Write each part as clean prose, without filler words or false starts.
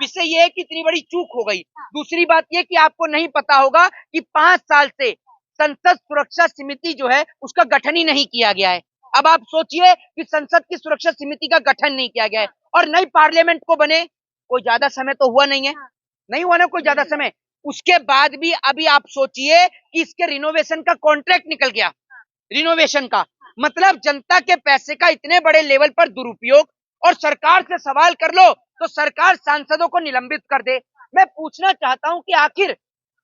विषय ये है कि इतनी बड़ी चूक हो गई। दूसरी बात ये कि आपको नहीं पता होगा कि 5 साल से संसद सुरक्षा समिति जो है उसका गठन ही नहीं किया गया है। अब आप सोचिए कि संसद की सुरक्षा समिति का गठन नहीं किया गया है और नई पार्लियामेंट को बने कोई ज्यादा समय तो हुआ नहीं है, नहीं हुआ ना कोई ज्यादा समय। उसके बाद भी अभी आप सोचिए कि इसके रिनोवेशन का कॉन्ट्रैक्ट निकल गया, रिनोवेशन का मतलब जनता के पैसे का इतने बड़े लेवल पर दुरुपयोग। और सरकार से सवाल कर लो तो सरकार सांसदों को निलंबित कर दे। मैं पूछना चाहता हूं कि आखिर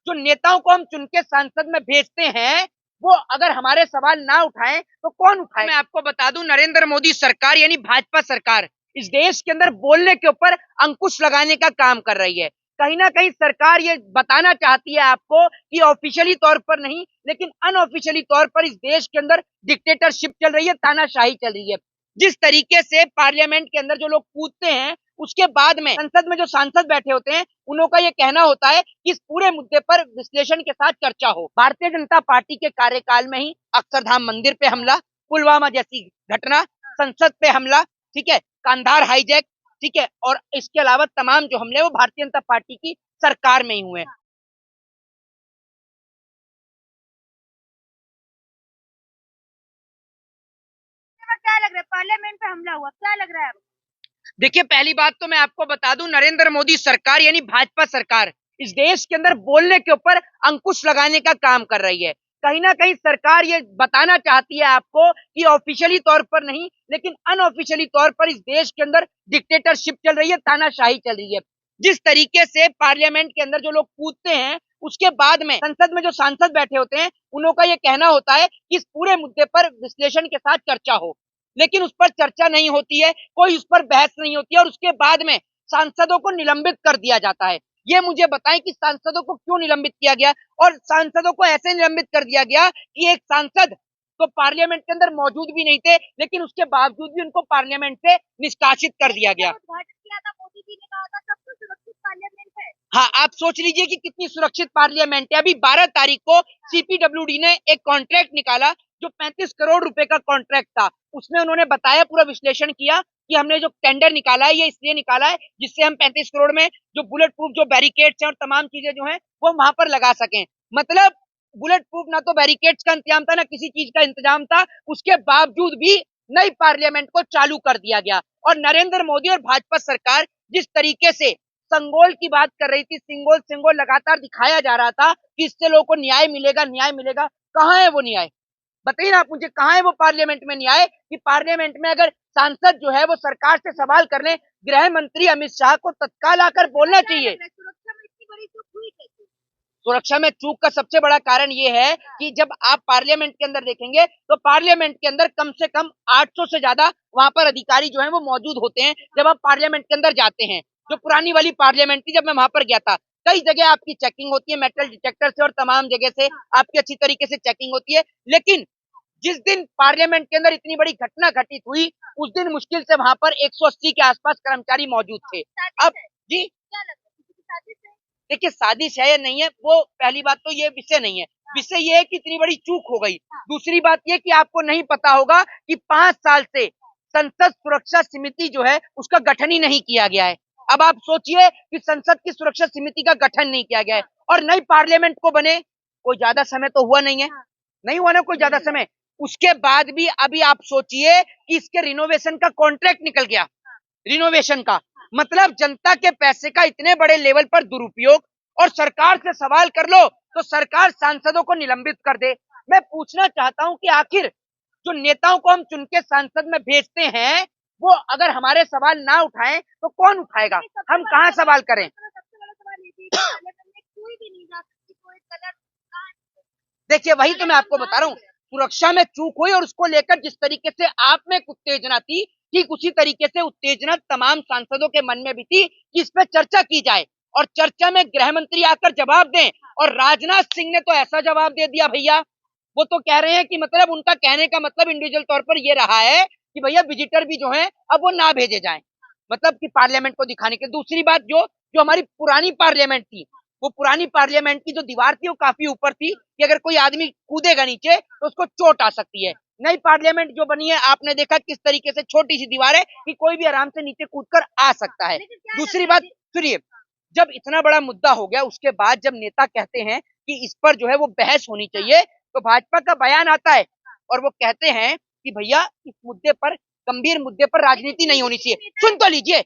जो नेताओं को हम चुन के संसद में भेजते हैं वो अगर हमारे सवाल ना उठाएं तो कौन उठाए। मैं आपको बता दूं, नरेंद्र मोदी सरकार यानी भाजपा सरकार इस देश के अंदर बोलने के ऊपर अंकुश लगाने का काम कर रही है। कहीं ना कहीं सरकार ये बताना चाहती है आपको कि ऑफिशियली तौर पर नहीं लेकिन अनऑफिशियली तौर पर इस देश के अंदर डिक्टेटरशिप चल रही है, तानाशाही चल रही है। जिस तरीके से पार्लियामेंट के अंदर जो लोग कूदते हैं उसके बाद में संसद में जो सांसद बैठे होते हैं उन का ये कहना होता है कि इस पूरे मुद्दे पर विश्लेषण के साथ चर्चा हो। भारतीय जनता पार्टी के कार्यकाल में ही अक्षरधाम मंदिर पे हमला, पुलवामा जैसी घटना, संसद पे हमला, ठीक है, कांधार हाईजैक, ठीक है, और इसके अलावा तमाम जो हमले वो भारतीय जनता पार्टी की सरकार में ही हुए। क्या लग रहा है पार्लियामेंट पे हमला हुआ, क्या लग रहा है? देखिए, पहली बात तो मैं आपको बता दूं, नरेंद्र मोदी सरकार यानी भाजपा सरकार इस देश के अंदर बोलने के ऊपर अंकुश लगाने का काम कर रही है। कहीं ना कहीं सरकार ये बताना चाहती है आपको कि ऑफिशियली तौर पर नहीं लेकिन अनऑफिशियली तौर पर इस देश के अंदर डिक्टेटरशिप चल रही है, तानाशाही चल रही है। जिस तरीके से पार्लियामेंट के अंदर जो लोग कूदते हैं उसके बाद में संसद में जो सांसद बैठे होते हैं उन का ये कहना होता है कि इस पूरे मुद्दे पर विश्लेषण के साथ चर्चा हो, लेकिन उस पर चर्चा नहीं होती है, कोई उस पर बहस नहीं होती है और उसके बाद में सांसदों को निलंबित कर दिया जाता है। ये मुझे बताएं कि सांसदों को क्यों निलंबित किया गया। और सांसदों को ऐसे निलंबित कर दिया गया कि एक सांसद तो पार्लियामेंट के अंदर मौजूद भी नहीं थे लेकिन उसके बावजूद भी उनको पार्लियामेंट से निष्कासित कर दिया गया। मोदी जी ने कहा था सबसे सुरक्षित पार्लियामेंट है। हाँ, आप सोच लीजिए कि कितनी सुरक्षित पार्लियामेंट है। अभी 12 तारीख को सीपीडब्ल्यूडी ने एक कॉन्ट्रैक्ट निकाला जो 35 करोड़ रुपए का कॉन्ट्रैक्ट था। उसमें उन्होंने बताया, पूरा विश्लेषण किया कि हमने जो टेंडर निकाला है ये इसलिए निकाला है जिससे हम 35 करोड़ में जो बुलेट प्रूफ जो बैरिकेड्स हैं और तमाम चीजें जो हैं वो वहां पर लगा सकें। मतलब बुलेट प्रूफ ना तो बैरिकेड्स का इंतजाम था ना किसी चीज का इंतजाम था, उसके बावजूद भी नई पार्लियामेंट को चालू कर दिया गया। और नरेंद्र मोदी और भाजपा सरकार जिस तरीके से संगोल की बात कर रही थी, सिंगोल सिंगोल लगातार दिखाया जा रहा था कि इससे लोगों को न्याय मिलेगा, न्याय मिलेगा। कहाँ है वो न्याय? बताइए ना आप मुझे, कहाँ है वो पार्लियामेंट में न्याय कि पार्लियामेंट में अगर सांसद जो है वो सरकार से सवाल कर ले, गृह मंत्री अमित शाह को तत्काल आकर बोलना चाहिए। सुरक्षा में इतनी बड़ी चूक हुई कैसे? सुरक्षा में चूक का सबसे बड़ा कारण ये है कि जब आप पार्लियामेंट के अंदर देखेंगे तो पार्लियामेंट के अंदर कम से कम 800 से ज्यादा वहां पर अधिकारी जो है वो मौजूद होते हैं जब आप पार्लियामेंट के अंदर जाते हैं। जो पुरानी वाली पार्लियामेंट थी जब मैं वहां पर गया था, कई जगह आपकी चेकिंग होती है मेटल डिटेक्टर से और तमाम जगह से आपकी अच्छी तरीके से चेकिंग होती है। लेकिन जिस दिन पार्लियामेंट के अंदर इतनी बड़ी घटना घटित हुई उस दिन मुश्किल से वहां पर 180 के आसपास कर्मचारी मौजूद थे। अब जी, क्या लग रहा है किसी की साजिश है? देखिए, साजिश है या नहीं है वो पहली बात तो ये विषय नहीं है। विषय ये है कि इतनी बड़ी चूक हो गई। दूसरी बात ये कि आपको नहीं पता होगा कि 5 साल से संसद सुरक्षा समिति जो है उसका गठन ही नहीं किया गया है। अब आप सोचिए कि संसद की सुरक्षा समिति का गठन नहीं किया गया है और नई पार्लियामेंट को बने कोई ज्यादा समय तो हुआ नहीं है, नहीं हुआ ना कोई ज्यादा समय। उसके बाद भी अभी आप सोचिए कि इसके रिनोवेशन का कॉन्ट्रैक्ट निकल गया, रिनोवेशन का मतलब जनता के पैसे का इतने बड़े लेवल पर दुरुपयोग। और सरकार से सवाल कर लो तो सरकार सांसदों को निलंबित कर दे। मैं पूछना चाहता हूं कि आखिर जो नेताओं को हम चुन के संसद में भेजते हैं वो अगर हमारे सवाल ना उठाएं तो कौन उठाएगा? हम कहाँ सवाल करें? सबसे बड़ा सवाल ये है कि पार्लियामेंट में कोई भी नहीं जा सकती, कोई कलर देखिए, वही तो मैं आपको बता रहा हूँ, सुरक्षा में चूक हुई और उसको लेकर जिस तरीके से आप में उत्तेजना थी ठीक उसी तरीके से उत्तेजना तमाम सांसदों के मन में भी थी कि इस पर चर्चा की जाए और चर्चा में गृह मंत्री आकर जवाब दें। और राजनाथ सिंह ने तो ऐसा जवाब दे दिया भैया, वो तो कह रहे हैं कि मतलब उनका कहने का मतलब इंडिविजुअल तौर पर ये रहा है कि भैया विजिटर भी जो है अब वो ना भेजे जाएं, मतलब कि पार्लियामेंट को दिखाने के। दूसरी बात, जो जो हमारी पुरानी पार्लियामेंट थी वो पुरानी पार्लियामेंट की जो दीवार थी वो काफी ऊपर थी कि अगर कोई आदमी कूदेगा नीचे तो उसको चोट आ सकती है। नई पार्लियामेंट जो बनी है आपने देखा किस तरीके से छोटी सी दीवार है कि कोई भी आराम से नीचे कूदकर आ सकता है। दूसरी बात सुनिए, जब इतना बड़ा मुद्दा हो गया उसके बाद जब नेता कहते हैं कि इस पर जो है वो बहस होनी चाहिए, तो भाजपा का बयान आता है और वो कहते हैं कि भैया इस मुद्दे पर, गंभीर मुद्दे पर राजनीति नहीं होनी चाहिए। सुन तो लीजिए,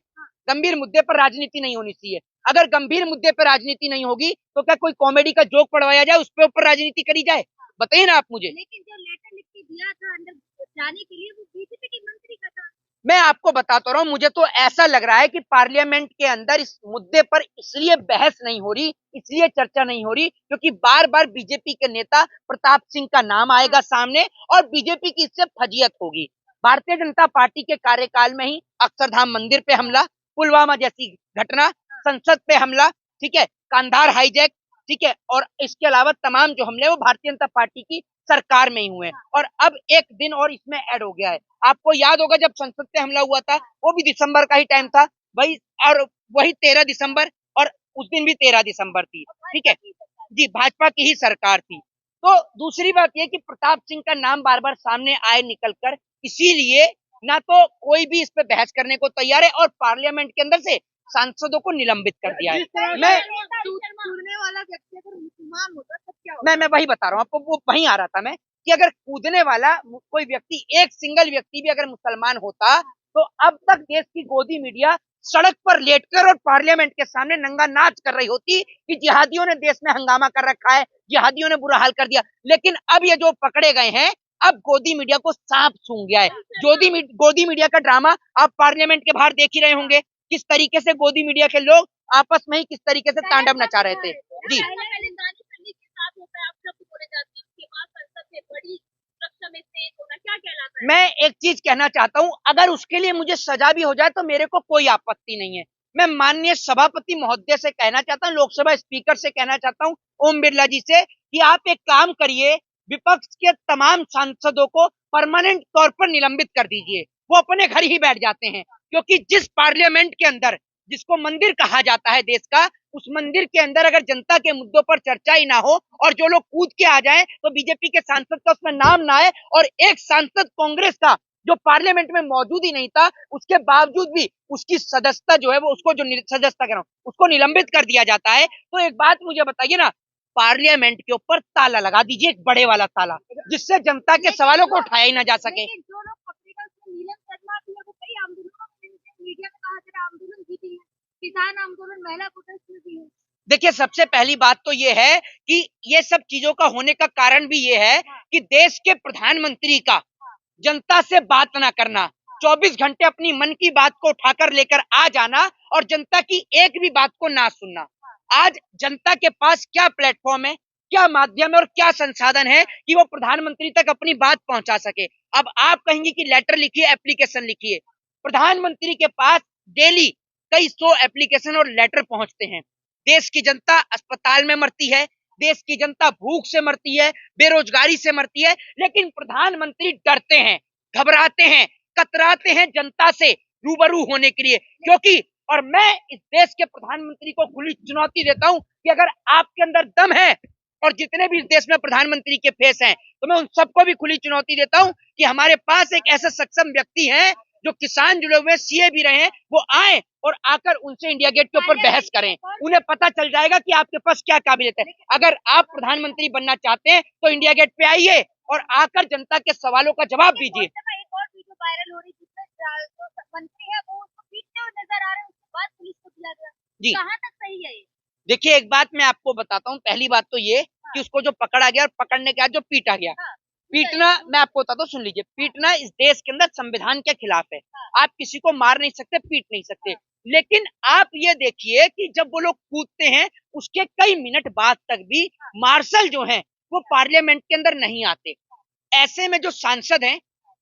गंभीर मुद्दे पर राजनीति नहीं होनी चाहिए। अगर गंभीर मुद्दे पर राजनीति नहीं होगी तो क्या कोई कॉमेडी का जोक पढ़वाया जाए, उस पे ऊपर राजनीति करी जाए? बताइए ना आप मुझे। लेकिन जो लेटर लिख के दिया था अंदर जाने के लिए, वो बीजेपी के मंत्री का था। मैं आपको बताता रहा हूँ, मुझे तो ऐसा लग रहा है कि पार्लियामेंट के अंदर इस मुद्दे पर इसलिए बहस नहीं हो रही, इसलिए चर्चा नहीं हो रही, क्योंकि बार बार बीजेपी के नेता प्रताप सिंह का नाम आएगा सामने और बीजेपी की इससे फजीयत होगी। भारतीय जनता पार्टी के कार्यकाल में ही अक्षरधाम मंदिर पे हमला, पुलवामा जैसी घटना, संसद पे हमला, ठीक है, कांधार हाईजैक, ठीक है, और इसके अलावा तमाम जो हमले वो भारतीय जनता पार्टी की सरकार में ही हुए हैं। और अब एक दिन और इसमें ऐड हो गया है। आपको याद होगा जब संसद पे हमला हुआ था, वो भी दिसंबर का ही टाइम था भाई, और वही 13 दिसंबर, और उस दिन भी 13 दिसंबर थी, ठीक है जी, भाजपा की ही सरकार थी। तो दूसरी बात यह कि प्रताप सिंह का नाम बार बार सामने आए निकलकर, इसीलिए ना तो कोई भी इस पे बहस करने को तैयार है और पार्लियामेंट के अंदर से सांसदों को निलंबित कर दिया है। मैं कूदने वाला व्यक्ति अगर मुसलमान होता तब क्या होता? मैं वही बता रहा हूँ आपको, वो वहीं आ रहा था मैं, कि अगर कूदने वाला कोई व्यक्ति, एक सिंगल व्यक्ति भी अगर मुसलमान होता तो अब तक देश की गोदी मीडिया सड़क पर लेटकर और पार्लियामेंट के सामने नंगा नाच कर रही होती कि जिहादियों ने देश में हंगामा कर रखा है, जिहादियों ने बुरा हाल कर दिया। लेकिन अब ये जो पकड़े गए हैं, अब गोदी मीडिया को सांप सूंघ गया है। गोदी मीडिया का ड्रामा आप पार्लियामेंट के बाहर देख ही रहे होंगे, किस तरीके से गोदी मीडिया के लोग आपस में ही किस तरीके से तांडव नचा रहे थे जी। मैं एक चीज कहना चाहता हूँ, अगर उसके लिए मुझे सजा भी हो जाए तो मेरे को कोई आपत्ति नहीं है। मैं माननीय सभापति महोदय से कहना चाहता हूँ, लोकसभा स्पीकर से कहना चाहता हूँ, ओम बिरला जी से, कि आप एक काम करिए, विपक्ष के तमाम सांसदों को परमानेंट तौर पर निलंबित कर दीजिए, वो अपने घर ही बैठ जाते हैं। क्योंकि जिस पार्लियामेंट के अंदर, जिसको मंदिर कहा जाता है देश का, उस मंदिर के अंदर अगर जनता के मुद्दों पर चर्चा ही ना हो और जो लोग कूद के आ जाएं तो बीजेपी के सांसद का उसमें नाम ना आए, और एक सांसद कांग्रेस का जो पार्लियामेंट में मौजूद ही नहीं था, उसके बावजूद भी उसकी सदस्यता जो है वो, उसको जो सदस्यता कह रहा हूं, उसको निलंबित कर दिया जाता है। तो एक बात मुझे बताइए ना, पार्लियामेंट के ऊपर ताला लगा दीजिए, एक बड़े वाला ताला, जिससे जनता के सवालों को उठाया ही ना जा सके। जो लोग पकड़ेगा उसमें नीलम शर्मा भी है, वो कई आंदोलनों में मीडिया में कहा जा आंदोलन जीती है, किसान आंदोलन, महिला प्रोटेस्ट में भी है। देखिए, सबसे पहली बात तो ये है कि ये सब चीजों का होने का कारण भी ये है कि देश के प्रधानमंत्री का जनता से बात ना करना, 24 घंटे अपनी मन की बात को उठाकर लेकर आ जाना और जनता की एक भी बात को ना सुनना। आज जनता के पास क्या प्लेटफॉर्म है, क्या माध्यम है और क्या संसाधन है कि वो प्रधानमंत्री तक अपनी बात पहुंचा सके। अब आप कहेंगे कि लेटर लिखिए, एप्लीकेशन लिखिए, प्रधानमंत्री के पास डेली कई 100 एप्लीकेशन और लेटर पहुंचते हैं। देश की जनता अस्पताल में मरती है, देश की जनता भूख से मरती है, बेरोजगारी से मरती है, लेकिन प्रधानमंत्री डरते हैं, घबराते हैं, कतराते हैं जनता से रूबरू होने के लिए। क्योंकि, और मैं इस देश के प्रधानमंत्री को खुली चुनौती देता हूं कि अगर आपके अंदर दम है, और जितने भी इस देश में प्रधानमंत्री के फेस हैं, तो मैं उन सबको भी खुली चुनौती देता हूं कि हमारे पास एक ऐसा सक्षम व्यक्ति है जो किसान जुड़े हुए सीए भी रहे हैं, वो आए और आकर उनसे इंडिया गेट के ऊपर बहस करें। उन्हें पता चल जाएगा कि आपके पास क्या काबिलियत है। अगर आप प्रधानमंत्री बनना चाहते हैं तो इंडिया गेट पे आइए और आकर जनता के सवालों का जवाब दीजिए। एक और वीडियो वायरल हो रही है जिसमें जो मंत्री है वो उसको पीटते हुए नजर आ रहे हैं, उसके बाद पुलिस को बुला गया जी। कहाँ तक सही है ये? देखिए, एक बात मैं आपको बताता हूँ, पहली बात तो ये कि उसको जो पकड़ा गया और पकड़ने के बाद जो पीटा गया, पीटना, मैं आपको बताता हूँ, सुन लीजिए, पीटना इस देश के अंदर संविधान के खिलाफ है। आप किसी को मार नहीं सकते, पीट नहीं सकते। लेकिन आप ये देखिए कि जब वो लोग कूदते हैं उसके कई मिनट बाद तक भी मार्शल जो हैं वो पार्लियामेंट के अंदर नहीं आते। ऐसे में जो सांसद हैं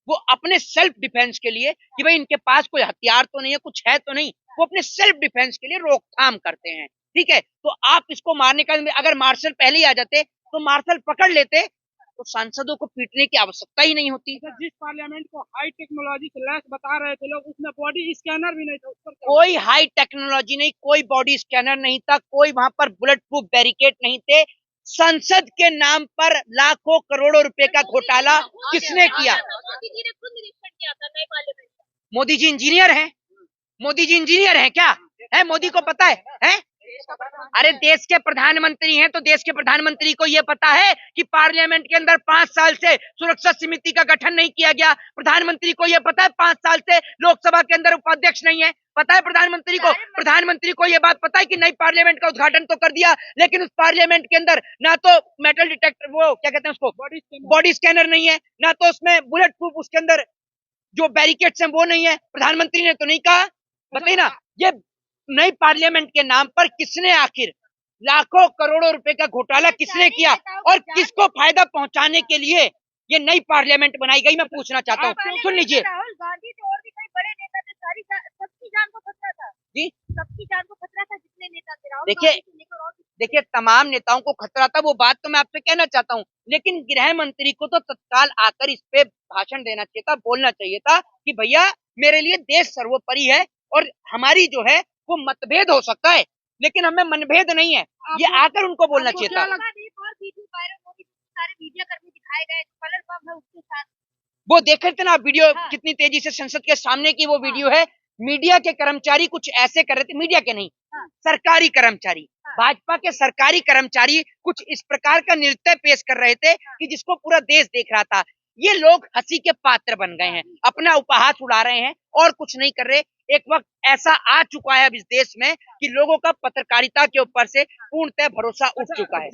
वो अपने सेल्फ डिफेंस के लिए, कि भाई इनके पास कोई हथियार तो नहीं है, कुछ है तो नहीं, वो अपने सेल्फ डिफेंस के लिए रोकथाम करते हैं। ठीक है, तो आप इसको मारने का, अगर मार्शल पहले ही आ जाते तो मार्शल पकड़ लेते तो सांसदों को पीटने की आवश्यकता ही नहीं होती। जिस पार्लियामेंट को हाई टेक्नोलॉजी से लैस बता रहे थे लोग, उसमें बॉडी स्कैनर भी नहीं था, उस पर कोई हाई टेक्नोलॉजी नहीं, कोई बॉडी स्कैनर नहीं था, कोई वहां पर बुलेट प्रूफ बैरिकेड नहीं थे। संसद के नाम पर लाखों करोड़ों रुपए का घोटाला किसने किया? मोदी जी ने खुद निरीक्षण किया था नए पार्लियामेंट में। मोदी जी इंजीनियर हैं? मोदी जी इंजीनियर हैं क्या? है, मोदी को पता है? देश का प्रधान। अरे देश के प्रधानमंत्री हैं तो देश के प्रधानमंत्री को ये पता है कि पार्लियामेंट के अंदर 5 साल से सुरक्षा समिति का गठन नहीं किया गया। प्रधानमंत्री को ये पता है 5 साल से लोकसभा के अंदर उपाध्यक्ष नहीं है। पता है प्रधानमंत्री को। प्रधानमंत्री को ये बात पता है कि नई पार्लियामेंट का उद्घाटन तो कर दिया, लेकिन उस पार्लियामेंट के अंदर ना तो मेटल डिटेक्टर, वो क्या कहते हैं उसको, बॉडी स्कैनर नहीं है, ना तो उसमें बुलेट प्रूफ उसके अंदर जो बैरिकेड्स हैं वो नहीं है। प्रधानमंत्री ने तो नहीं कहा। बताइए ना, ये नई पार्लियामेंट के नाम पर किसने आखिर लाखों करोड़ों रुपए का घोटाला किसने किया और किसको फायदा पहुंचाने के लिए ये नई पार्लियामेंट बनाई गई, मैं पूछना चाहता हूँ। सुन लीजिए राहुल गांधी थे और भी कई बड़े नेता थे, सबकी जान को खतरा था जी, सबकी जान को खतरा था जितने नेता थे। राहुल देखिए- गांधी से लेकर और देखिए तमाम नेताओं को खतरा था, वो बात तो मैं आपसे कहना चाहता हूँ, लेकिन गृह मंत्री को तो तत्काल आकर इस पे भाषण देना चाहिए था, बोलना चाहिए था कि भैया मेरे लिए देश सर्वोपरि है और हमारी जो है वो मतभेद हो सकता है लेकिन हमें मनभेद नहीं है, ये आकर उनको बोलना चाहिए था। एक और वीडियो वायरल हो रही, सारे मीडिया कर्मी दिखाए गए, कलर पंप है उसके साथ। वो देख रहे थे ना वीडियो, हाँ। कितनी तेजी से संसद के सामने की वो वीडियो है। मीडिया के कर्मचारी कुछ ऐसे कर रहे थे, मीडिया के नहीं, हाँ। सरकारी कर्मचारी, हाँ। भाजपा के सरकारी कर्मचारी कुछ इस प्रकार का नृत्य पेश कर रहे थे कि जिसको पूरा देश देख रहा था। ये लोग हंसी के पात्र बन गए हैं, अपना उपहास उड़ा रहे हैं और कुछ नहीं कर रहे। एक वक्त ऐसा आ चुका है अब इस देश में कि लोगों का पत्रकारिता के ऊपर से पूर्णतः भरोसा उठ चुका है।